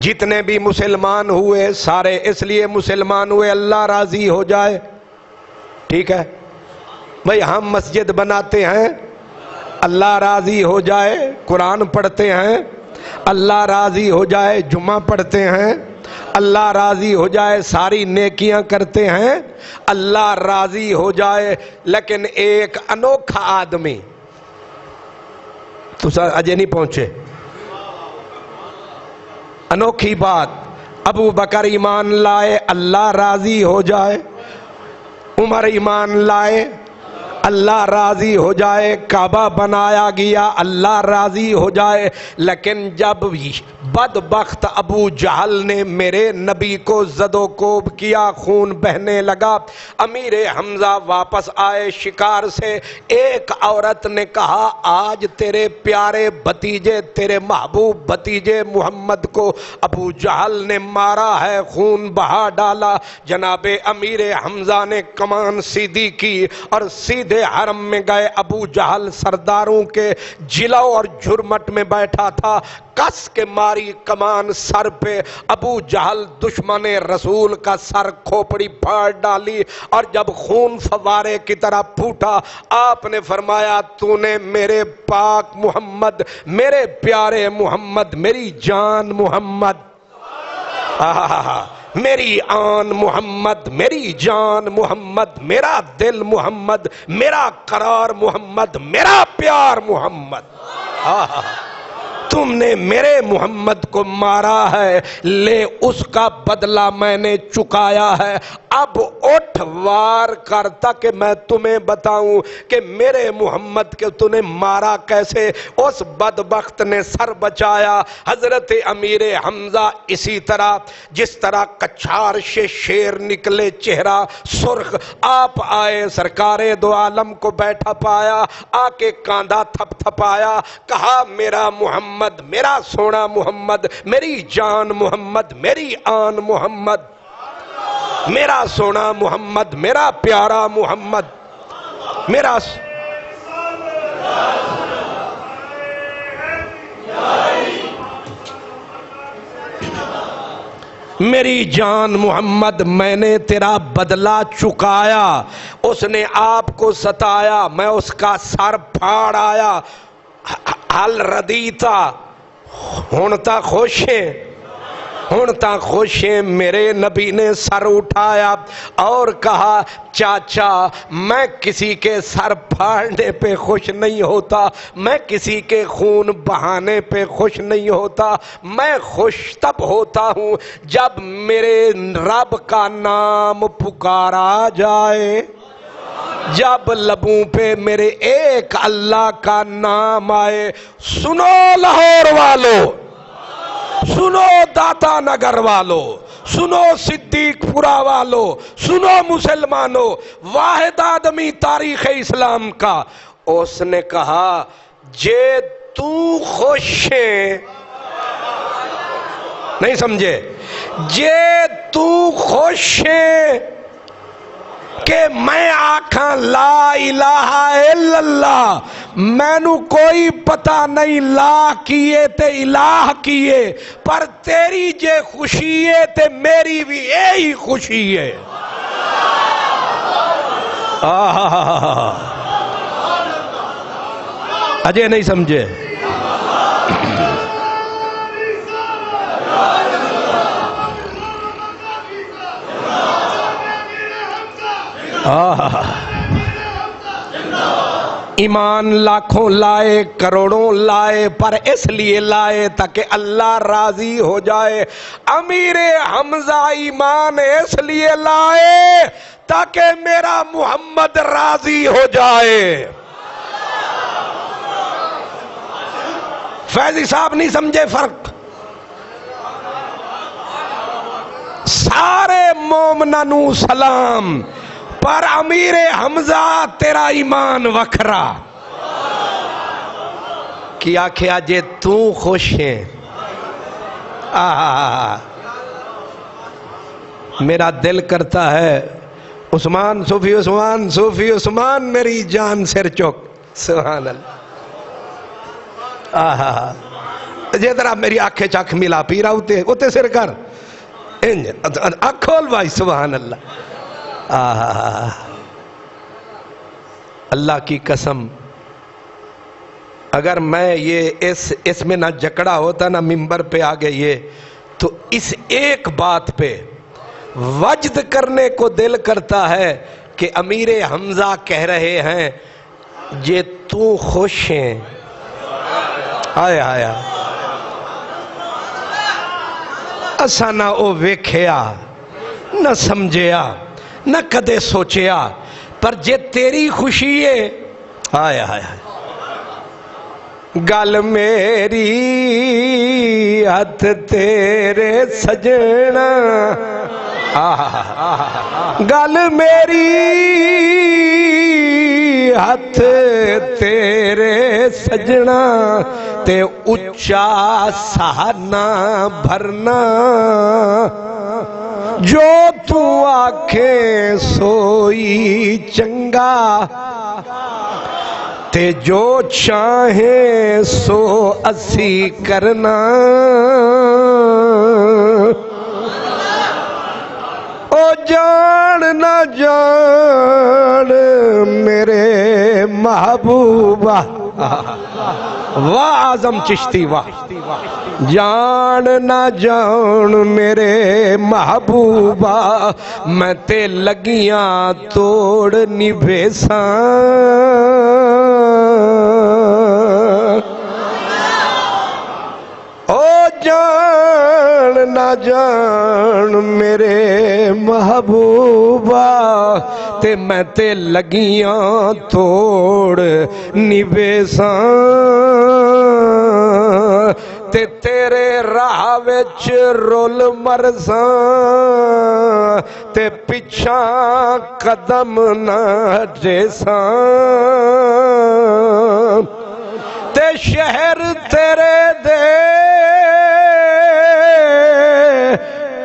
جتنے بھی مسلمان ہوئے سارے اس لیے مسلمان ہوئے اللہ راضی ہو جائے. ٹھیک ہے بھئی، ہم مسجد بناتے ہیں اللہ راضی ہو جائے، قرآن پڑھتے ہیں اللہ راضی ہو جائے، جمعہ پڑھتے ہیں اللہ راضی ہو جائے، ساری نیکیاں کرتے ہیں اللہ راضی ہو جائے. لیکن ایک انوکھا آدمی، تو اجے نہیں پہنچے، انوکھی بات، ابو بکر ایمان لائے اللہ راضی ہو جائے، عمر ایمان لائے اللہ راضی ہو جائے، کعبہ بنایا گیا اللہ راضی ہو جائے. لیکن جب بدبخت ابو جہل نے میرے نبی کو زد و کوب کیا، خون بہنے لگا، امیر حمزہ واپس آئے شکار سے، ایک عورت نے کہا آج تیرے پیارے بھتیجے، تیرے محبوب بھتیجے محمد کو ابو جہل نے مارا ہے، خون بہا ڈالا. جناب امیر حمزہ نے کمان سیدھی کی اور سیدھے حرم میں گئے. ابو جہل سرداروں کے جلو اور جھرمٹ میں بیٹھا تھا، کس کے ماری کمان سر پہ. ابو جہل دشمن رسول کا سر کھوپڑی پھاڑ ڈالی، اور جب خون فوارے کی طرح پھوٹا آپ نے فرمایا تو نے میرے پاک محمد، میرے پیارے محمد، میری جان محمد، میری آن محمد، میری جان محمد، میرا دل محمد، میرا قرار محمد، میرا پیار محمد، تم نے میرے محمد کو مارا ہے، لے اس کا بدلہ میں نے چکایا ہے. اب اٹھ وار کرتا کہ میں تمہیں بتاؤں کہ میرے محمد کے تو نے مارا کیسے. اس بدبخت نے سر بچایا. حضرت امیر حمزہ اسی طرح جس طرح کچھار سے شیر نکلے چہرہ سرخ، آپ آئے سرکار دو عالم کو بیٹھا پایا، آ کے کاندھا تھپ تھپایا، کہا میرا محمد، میرا سونا محمد، میری جان محمد، میری آن محمد، میرا سونا محمد، میرا پیارا محمد، میرا میری جان محمد، میں نے تیرا بدلہ چکایا. اس نے آپ کو ستایا، میں اس کا سر پھاڑ آیا. حل ردیتا، ہن تا خوش ہیں، ہن تا خوش ہیں. میرے نبی نے سر اٹھایا اور کہا چاچا میں کسی کے سر پھاڑنے پہ خوش نہیں ہوتا، میں کسی کے خون بہانے پہ خوش نہیں ہوتا، میں خوش تب ہوتا ہوں جب میرے رب کا نام پکارا جائے، جب لبوں پہ میرے ایک اللہ کا نام آئے. سنو لاہور والو، سنو داتا نگر والو، سنو صدیق پورا والو، سنو مسلمانوں، واحد آدمی تاریخ اسلام کا. اس نے کہا جے تو خوش ہے، نہیں سمجھے، جے تو خوش ہے کہ میں آکھاں لا الہ الا اللہ، میں نو کوئی پتہ نہیں لا کیے تے الہ کیے، پر تیری جے خوشی ہے تے میری بھی یہی خوشی ہے. اجے نہیں سمجھے، ایمان لاکھوں لائے، کروڑوں لائے، پر اس لیے لائے تاکہ اللہ راضی ہو جائے. امیر حمزہ ایمان اس لیے لائے تاکہ میرا محمد راضی ہو جائے. فیضی صاحب نہیں سمجھے فرق. سارے مومنانو سلام، پر امیر حمزہ تیرا ایمان وکھرا. کیا کیا جے تو خوش ہے، میرا دل کرتا ہے عثمان صوفی عثمان صوفی عثمان میری جان سر چک. سبحان اللہ. جے ذرا میری آنکھیں چاک ملا پی رہا ہوتے سر کر کھول بھائی سبحان اللہ اللہ کی قسم اگر میں یہ اس میں نہ جکڑا ہوتا نہ ممبر پہ آگے یہ تو اس ایک بات پہ وجد کرنے کو دل کرتا ہے کہ امیر حمزہ کہہ رہے ہیں جے تو خوش ہیں آیا اسا نہ او ویکھیا نہ سمجھیا نہ کدے سوچیا پر جے تیری خوشی ہے آیا گل میری ہاتھ تیرے سجنا گل میری ہاتھ تیرے سجنا تے اچھا سہنا بھرنا جو تو آنکھیں سوئی چنگا تے جو چاہیں سو اسی کرنا او جان نہ جان میرے محبوبہ واہ اعظم چشتی واہ جان نہ جان میرے محبوبہ میں تے لگیاں توڑ نبھیساں او جان نہ جان میرے محبوبہ تے میں تے لگیاں توڑ نبھیساں تے تیرے راہ وچ رول مرساں تے پچھاں قدم نہ ہٹیساں تے شہر تیرے دے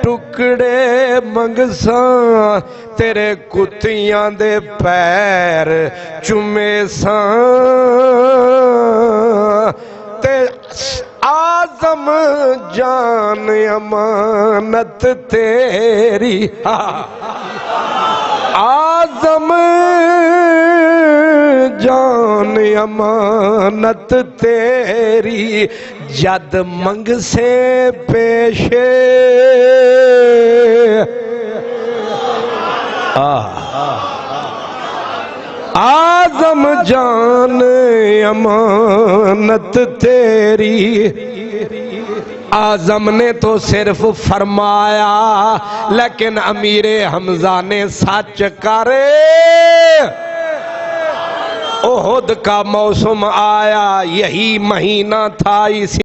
ٹکڑے منگساں تیرے کتیاں دے پیر چومیساں تے آزم جان امانت تیری آزم جان امانت تیری جد منگ سے پیشے آزم جان امانت تیری آزم نے تو صرف فرمایا لیکن امیر حمزہ نے سچ کرے احد کا موسم آیا یہی مہینہ تھا اسی